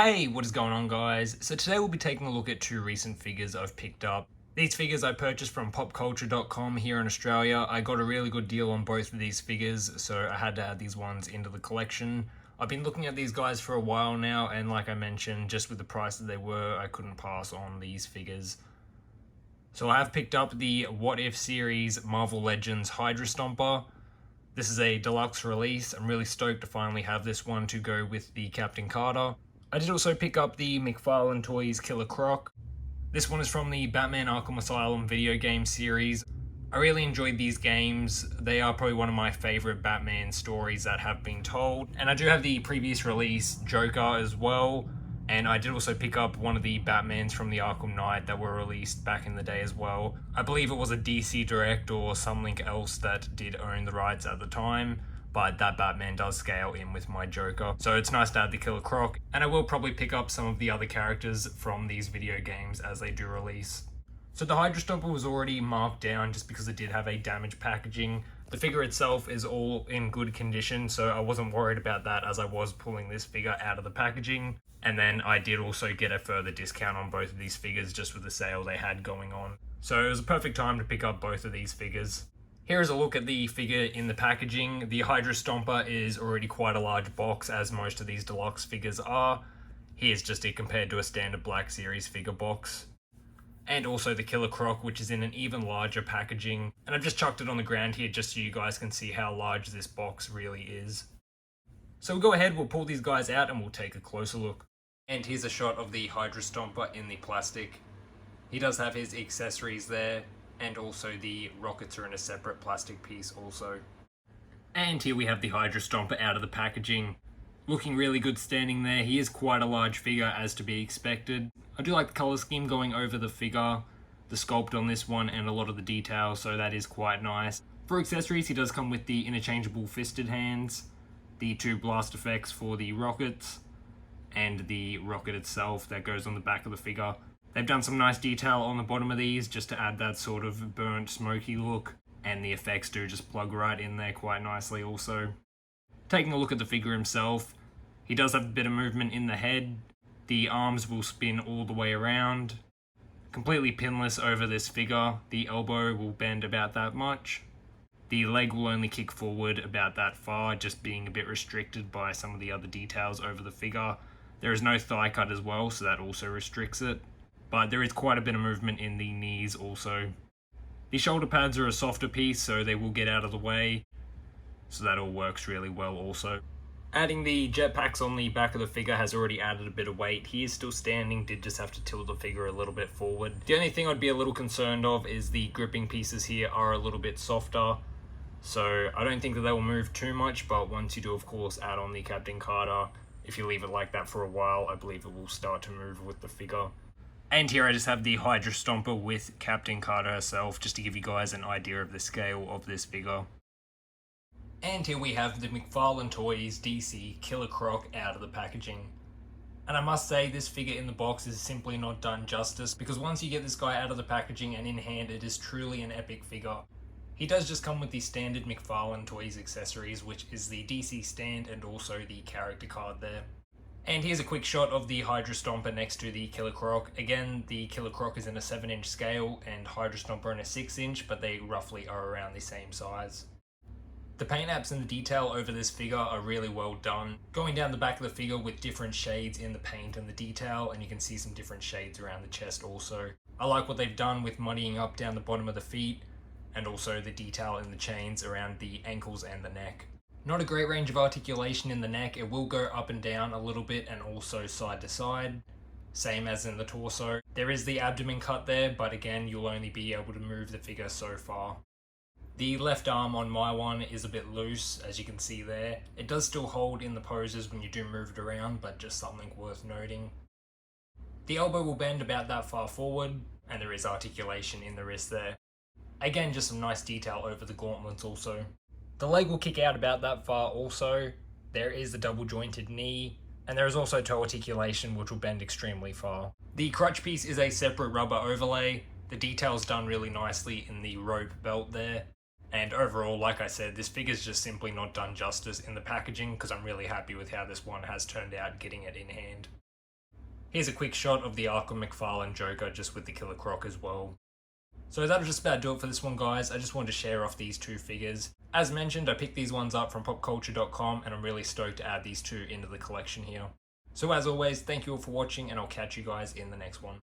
Hey, what is going on, guys? So today we'll be taking a look at two recent figures I've picked up. These figures I purchased from popculture.com here in Australia. I got a really good deal on both of these figures, so I had to add these ones into the collection. I've been looking at these guys for a while now, and like I mentioned, just with the price that they were, I couldn't pass on these figures. So I have picked up the What If series Marvel Legends Hydra Stomper. This is a deluxe release. I'm really stoked to finally have this one to go with the Captain Carter. I did also pick up the McFarlane Toys Killer Croc. This one is from the Batman Arkham Asylum video game series. I really enjoyed these games. They are probably one of my favorite Batman stories that have been told. And I do have the previous release Joker as well. And I did also pick up one of the Batmans from the Arkham Knight that were released back in the day as well. I believe it was a DC Direct or something else that did own the rights at the time, but that Batman does scale in with my Joker. So it's nice to add the Killer Croc, and I will probably pick up some of the other characters from these video games as they do release. So the Hydra Stomper was already marked down just because it did have a damaged packaging. The figure itself is all in good condition, so I wasn't worried about that as I was pulling this figure out of the packaging. And then I did also get a further discount on both of these figures just with the sale they had going on. So it was a perfect time to pick up both of these figures. Here is a look at the figure in the packaging. The Hydra Stomper is already quite a large box, as most of these deluxe figures are. Here's just it compared to a standard Black Series figure box. And also the Killer Croc, which is in an even larger packaging. And I've just chucked it on the ground here just so you guys can see how large this box really is. So we'll go ahead, we'll pull these guys out and we'll take a closer look. And here's a shot of the Hydra Stomper in the plastic. He does have his accessories there, and also the rockets are in a separate plastic piece also. And here we have the Hydra Stomper out of the packaging. Looking really good standing there. He is quite a large figure as to be expected. I do like the colour scheme going over the figure, the sculpt on this one, and a lot of the details, so that is quite nice. For accessories, he does come with the interchangeable fisted hands, the two blast effects for the rockets, and the rocket itself that goes on the back of the figure. They've done some nice detail on the bottom of these just to add that sort of burnt, smoky look, and the effects do just plug right in there quite nicely also. Taking a look at the figure himself, he does have a bit of movement in the head. The arms will spin all the way around. Completely pinless over this figure. The elbow will bend about that much. The leg will only kick forward about that far, just being a bit restricted by some of the other details over the figure. There is no thigh cut as well, so that also restricts it. But there is quite a bit of movement in the knees also. The shoulder pads are a softer piece, so they will get out of the way. So that all works really well also. Adding the jetpacks on the back of the figure has already added a bit of weight. He is still standing, did just have to tilt the figure a little bit forward. The only thing I'd be a little concerned of is the gripping pieces here are a little bit softer. So I don't think that they will move too much, but once you do of course add on the Captain Carter, if you leave it like that for a while, I believe it will start to move with the figure. And here I just have the Hydra Stomper with Captain Carter herself, just to give you guys an idea of the scale of this figure. And here we have the McFarlane Toys DC Killer Croc out of the packaging. And I must say, this figure in the box is simply not done justice, because once you get this guy out of the packaging and in hand, it is truly an epic figure. He does just come with the standard McFarlane Toys accessories, which is the DC stand and also the character card there. And here's a quick shot of the Hydra Stomper next to the Killer Croc. Again, the Killer Croc is in a 7-inch scale and Hydra Stomper in a 6-inch, but they roughly are around the same size. The paint apps and the detail over this figure are really well done. Going down the back of the figure with different shades in the paint and the detail, and you can see some different shades around the chest also. I like what they've done with muddying up down the bottom of the feet, and also the detail in the chains around the ankles and the neck. Not a great range of articulation in the neck. It will go up and down a little bit and also side to side, same as in the torso. There is the abdomen cut there, but again, you'll only be able to move the figure so far. The left arm on my one is a bit loose, as you can see there. It does still hold in the poses when you do move it around, but just something worth noting. The elbow will bend about that far forward, and there is articulation in the wrist there. Again, just some nice detail over the gauntlets also. The leg will kick out about that far also. There is the double jointed knee, and there is also toe articulation, which will bend extremely far. The crutch piece is a separate rubber overlay. The detail's done really nicely in the rope belt there. And overall, like I said, this figure's just simply not done justice in the packaging, because I'm really happy with how this one has turned out getting it in hand. Here's a quick shot of the Arkham McFarlane Joker just with the Killer Croc as well. So that'll just about do it for this one, guys. I just wanted to share off these two figures. As mentioned, I picked these ones up from popculture.com and I'm really stoked to add these two into the collection here. So as always, thank you all for watching and I'll catch you guys in the next one.